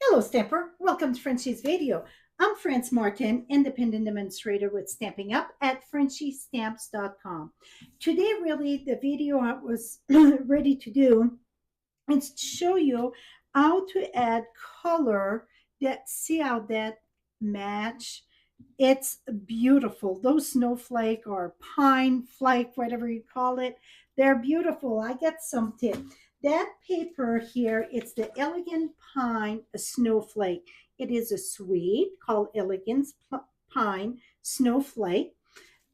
Hello, Stamper. Welcome to Frenchie's video. I'm France Martin, independent demonstrator with Stampin' Up at frenchiestamps.com. Today, really, the video I was ready to do is to show you how to add color that, see how that match. It's beautiful. Those snowflake or pine flake, whatever you call it, they're beautiful. I get some tip. That paper here, it's the Elegant Pine Snowflake. It is a suite called Elegant Pine Snowflake.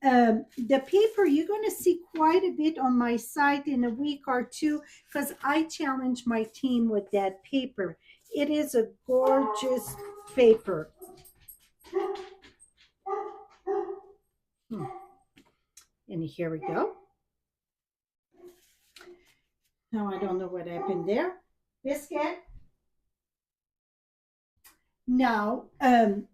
The paper, you're going to see quite a bit on my site in a week or two because I challenge my team with that paper. It is a gorgeous paper. And here we go. Now I don't know what happened there. Biscuit. Now, the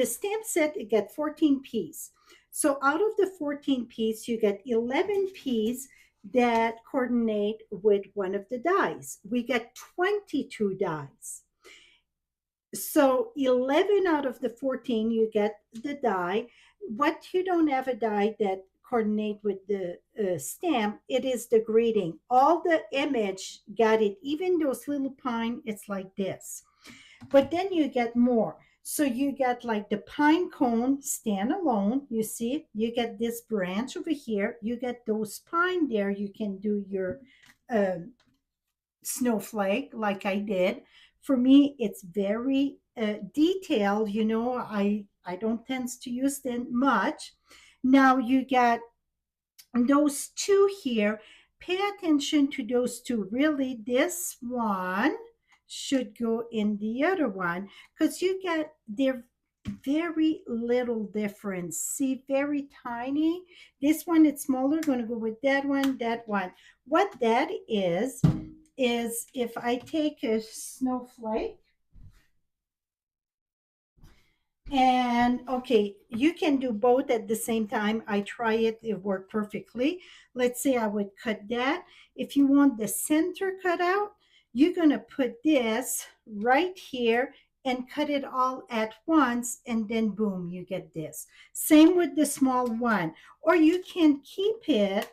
stamp set, you get 14 pieces. So out of the 14 pieces, you get 11 pieces that coordinate with one of the dies. We get 22 dies. So 11 out of the 14, you get the die. What you don't have a die that coordinate with the stamp, it is the greeting. All the image got it, even those little pine, it's like this. But then you get more. So you get like the pine cone stand alone, you see, you get this branch over here, you get those pine there, you can do your snowflake like I did. For me, it's very detailed, I don't tend to use them much. Now you get those two here. Pay attention to those two. Really, this one should go in the other one because you get they're very little difference. See, very tiny. This one it's smaller, going to go with that one, that one. What that is if I take a snowflake and okay, you can do both at the same time. I try it, it worked perfectly. Let's say I would cut that. If you want the center cut out, you're going to put this right here and cut it all at once, and then boom, you get this. Same with the small one. Or you can keep it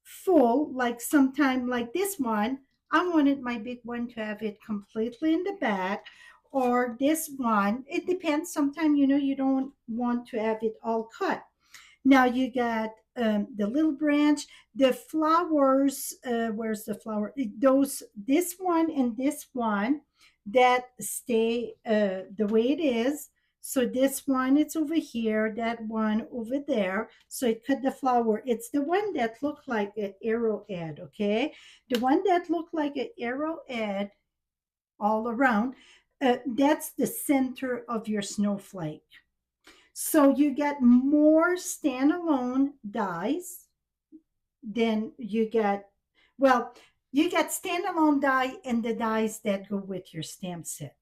full, like sometime like this one. I wanted my big one to have it completely in the back, or this one. It depends. Sometimes, you don't want to have it all cut. Now you got the little branch, the flowers. Where's the flower? This one and this one that stay the way it is. So this one, it's over here, that one over there. So it cut the flower. It's the one that looked like an arrowhead, okay? The one that looked like an arrowhead all around, that's the center of your snowflake. So you get more standalone dies than you get, well, you get standalone die and the dies that go with your stamp set.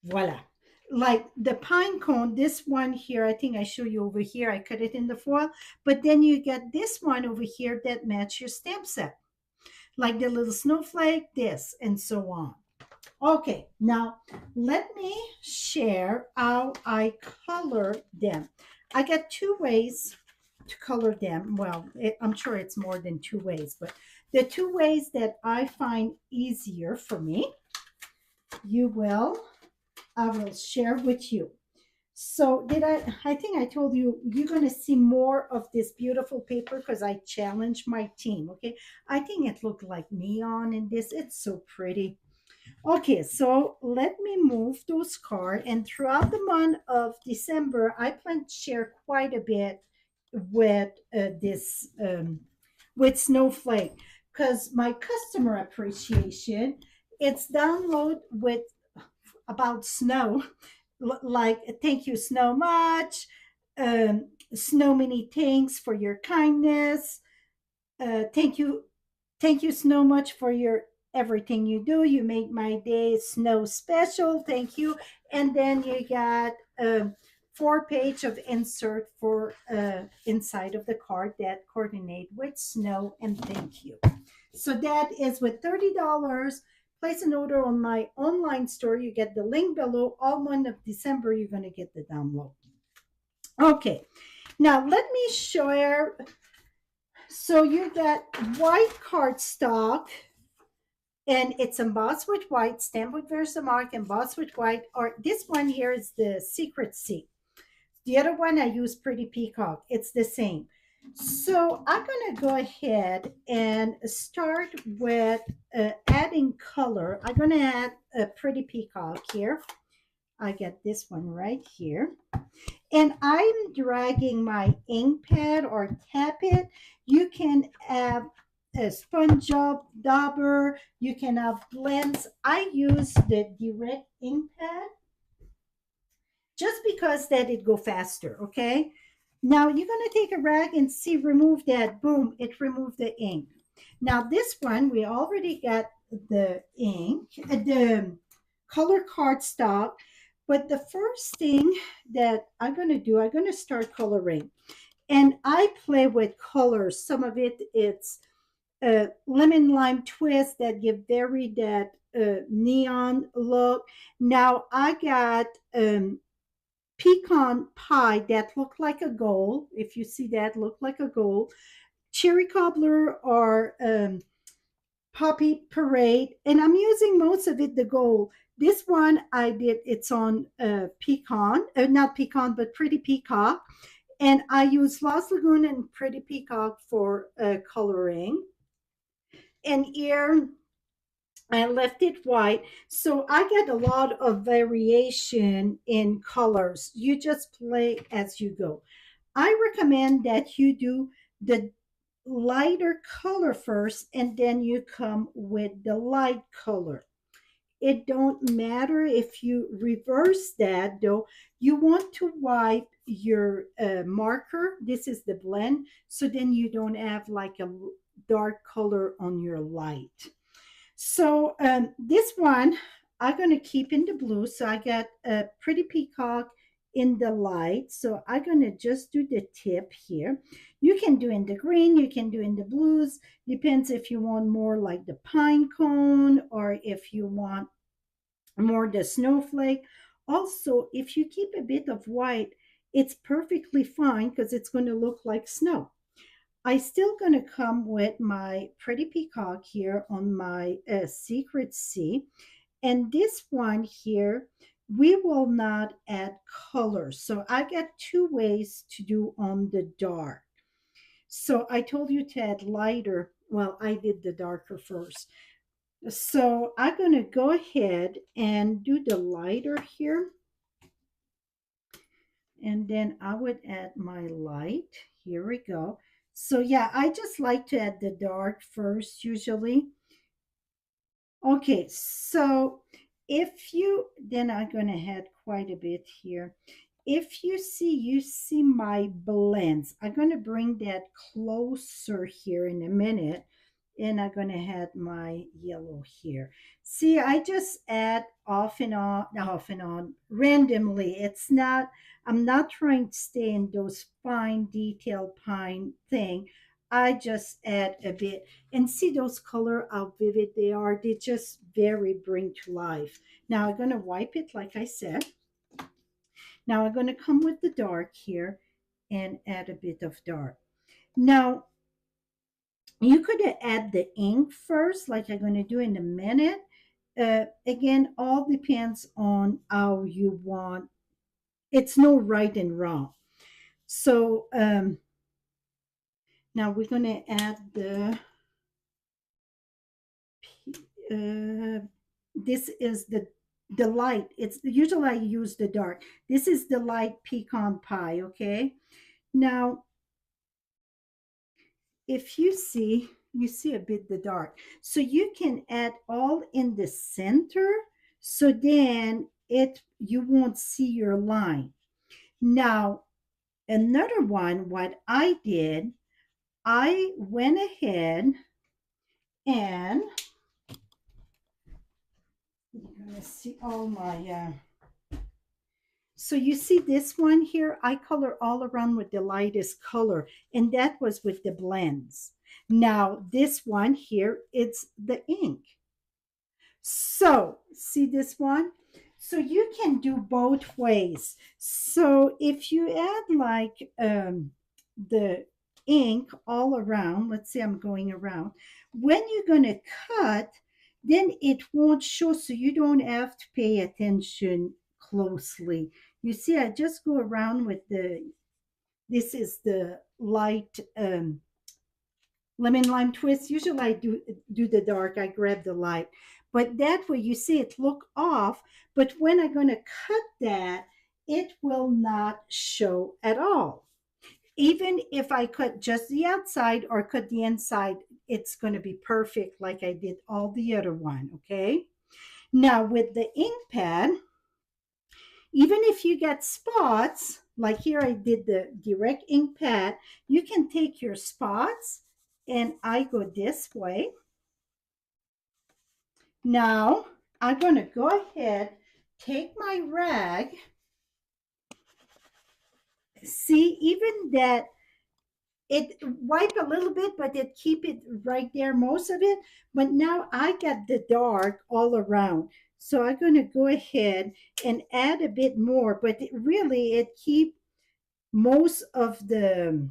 Voila. Like the pine cone, this one here, I think I show you over here, I cut it in the foil, but then you get this one over here that match your stamp set. Like the little snowflake, this, and so on. Okay, now let me share how I color them. I got two ways to color them. Well, I'm sure it's more than two ways, but the two ways that I find easier for me, I will share with you. So I think I told you, you're going to see more of this beautiful paper because I challenged my team, okay? I think it looked like neon in this. It's so pretty. Okay, so let me move those cards. And throughout the month of December, I plan to share quite a bit with with Snowflake, because my customer appreciation, it's download with about snow, like thank you snow much, snow many thanks for your kindness, thank you so much for your everything you do. You make my day snow special. Thank you. And then you got 4 page of insert for inside of the card that coordinate with snow and thank you. So that is with $30. place an order on my online store. You get the link below. All month of December, you're going to get the download. Okay, now let me share. So you got white cardstock, and it's embossed with white, stamped with Versamark, embossed with white. Or this one here is the Secret Sea. The other one I use Pretty Peacock. It's the same. So I'm going to go ahead and start with adding color. I'm going to add a Pretty Peacock here. I get this one right here. And I'm dragging my ink pad or tap it. You can have a sponge up, dauber. You can have blends. I use the direct ink pad just because that it go faster, okay? Now you're gonna take a rag and see, remove that, boom, it removed the ink. Now this one, we already got the ink, the color cardstock, but the first thing that I'm gonna do, I'm gonna start coloring. And I play with colors. Some of it, it's lemon lime twist that give very that neon look. Now I got pecan pie that look like a gold. If you see that, look like a gold. Cherry cobbler or poppy parade, and I'm using most of it the gold. This one I did. It's on pecan, not pecan, but Pretty Peacock, and I use Lost Lagoon and Pretty Peacock for coloring. And here I left it white. So I get a lot of variation in colors. You just play as you go. I recommend that you do the lighter color first and then you come with the light color. It don't matter if you reverse that though. You want to wipe your marker. This is the blend. So then you don't have like a dark color on your light. So this one I'm going to keep in the blue. So I got a Pretty Peacock in the light. So I'm going to just do the tip here. You can do in the green, you can do in the blues. Depends if you want more like the pine cone or if you want more the snowflake. Also, if you keep a bit of white, it's perfectly fine because it's going to look like snow. I still going to come with my Pretty Peacock here on my Secret Sea. And this one here, we will not add color. So I got two ways to do on the dark. So I told you to add lighter. Well, I did the darker first. So I'm going to go ahead and do the lighter here. And then I would add my light. Here we go. So yeah, I just like to add the dark first usually. Okay, so if you, then I'm going to add quite a bit here. If you see my blends. I'm going to bring that closer here in a minute. And I'm going to add my yellow here. See, I just add off and on, randomly. It's not, I'm not trying to stay in those fine detailed pine thing. I just add a bit and see those color, how vivid they are. They just very bring to life. Now I'm going to wipe it like I said. Now I'm going to come with the dark here and add a bit of dark. Now, you could add the ink first, like I'm going to do in a minute. Again, all depends on how you want. It's no right and wrong. So now we're going to add this is the light. It's usually I use the dark. This is the light pecan pie, okay? Now, if you see a bit the dark. So you can add all in the center. So then you won't see your line. Now, another one, what I did, I went ahead and you're gonna see all my so you see this one here, I color all around with the lightest color, and that was with the blends. Now this one here, it's the ink. So, see this one? So you can do both ways. So if you add like the ink all around, let's say I'm going around, when you're going to cut, then it won't show, so you don't have to pay attention closely. You see, I just go around with this is the light lemon lime twist. Usually I do the dark, I grab the light. But that way you see it look off, but when I'm going to cut that, it will not show at all. Even if I cut just the outside or cut the inside, it's going to be perfect like I did all the other one, okay? Now with the ink pad, even if you get spots, like here I did the direct ink pad, you can take your spots, and I go this way. Now I'm going to go ahead, take my rag. See, even that it wipe a little bit, but it keep it right there, most of it. But now I got the dark all around. So I'm going to go ahead and add a bit more, but really it keep most of the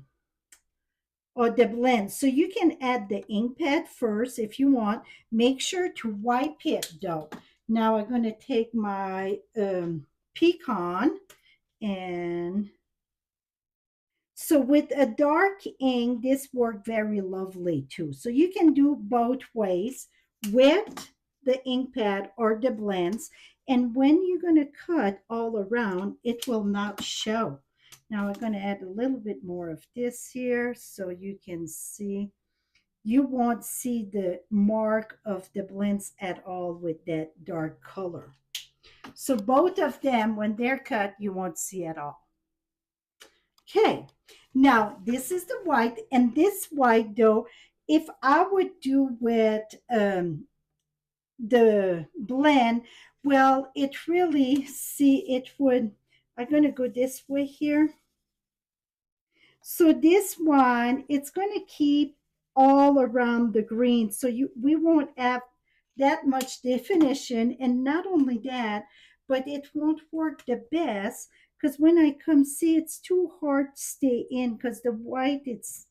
or the blend. So you can add the ink pad first if you want. Make sure to wipe it though. Now I'm going to take my pecan, and so with a dark ink, this worked very lovely too. So you can do both ways with the ink pad or the blends. And when you're going to cut all around, it will not show. Now I'm going to add a little bit more of this here so you can see. You won't see the mark of the blends at all with that dark color. So both of them, when they're cut, you won't see at all. Okay, now this is the white, and this white though, if I would do with the blend, well, it really, see, it would, I'm going to go this way here. So this one, it's going to keep all around the green, so we won't have that much definition. And not only that, but it won't work the best because when I come see, it's too hard to stay in because the white, it's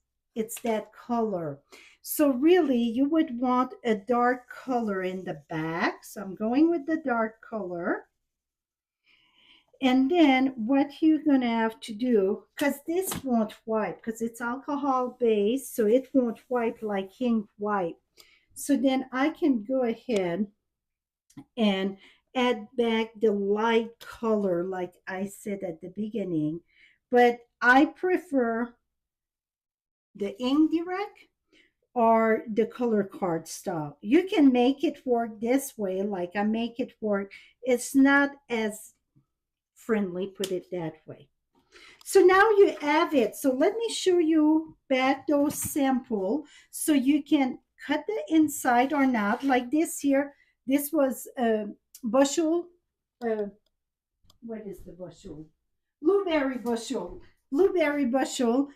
that color. So really you would want a dark color in the back. So I'm going with the dark color. And then what you're going to have to do, because this won't wipe, because it's alcohol based, so it won't wipe like ink wipe. So then I can go ahead and add back the light color like I said at the beginning. But I prefer the ink direct or the color card style. You can make it work this way, like I make it work. It's not as friendly, put it that way. So now you have it. So let me show you back those sample so you can cut the inside or not. Like this here, this was a bushel. Uh, what is the bushel? Blueberry bushel. Blueberry bushel.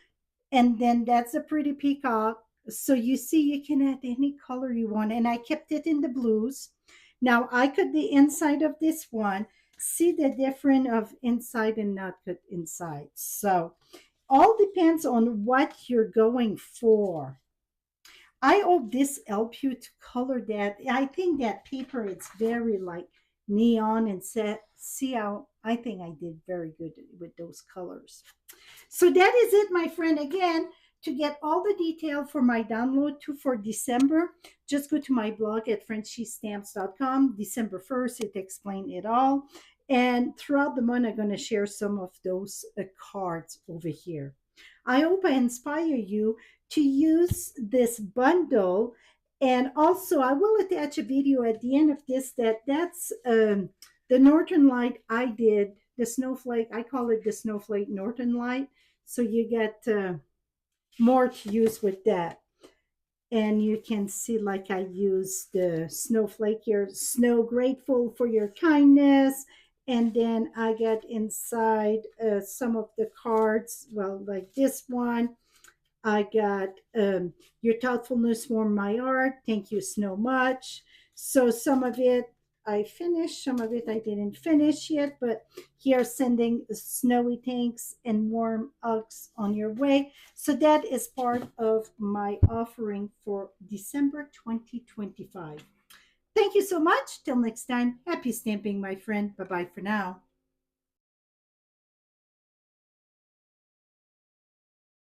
And then that's a pretty peacock. So you see, you can add any color you want. And I kept it in the blues. Now I cut the inside of this one. See the difference of inside and not cut inside. So all depends on what you're going for. I hope this help you to color that. I think that paper, it's very like neon and set. See how I think I did very good with those colors. So that is it, my friend. Again, to get all the detail for my download to for December, just go to my blog at frenchiestamps.com. December 1st, it explained it all. And throughout the month, I'm going to share some of those cards over here. I hope I inspire you to use this bundle. And also, I will attach a video at the end of this that's the Northern Light I did, the snowflake. I call it the snowflake Northern Light. So you get more to use with that. And you can see like I use the snowflake here, snow grateful for your kindness. And then I got inside some of the cards, well, like this one. I got your thoughtfulness warmed my heart. Thank you so much. So some of it I finished, some of it I didn't finish yet, but here sending snowy tanks and warm Uggs on your way. So that is part of my offering for December 2025. Thank you so much. Till next time, happy stamping, my friend. Bye bye for now.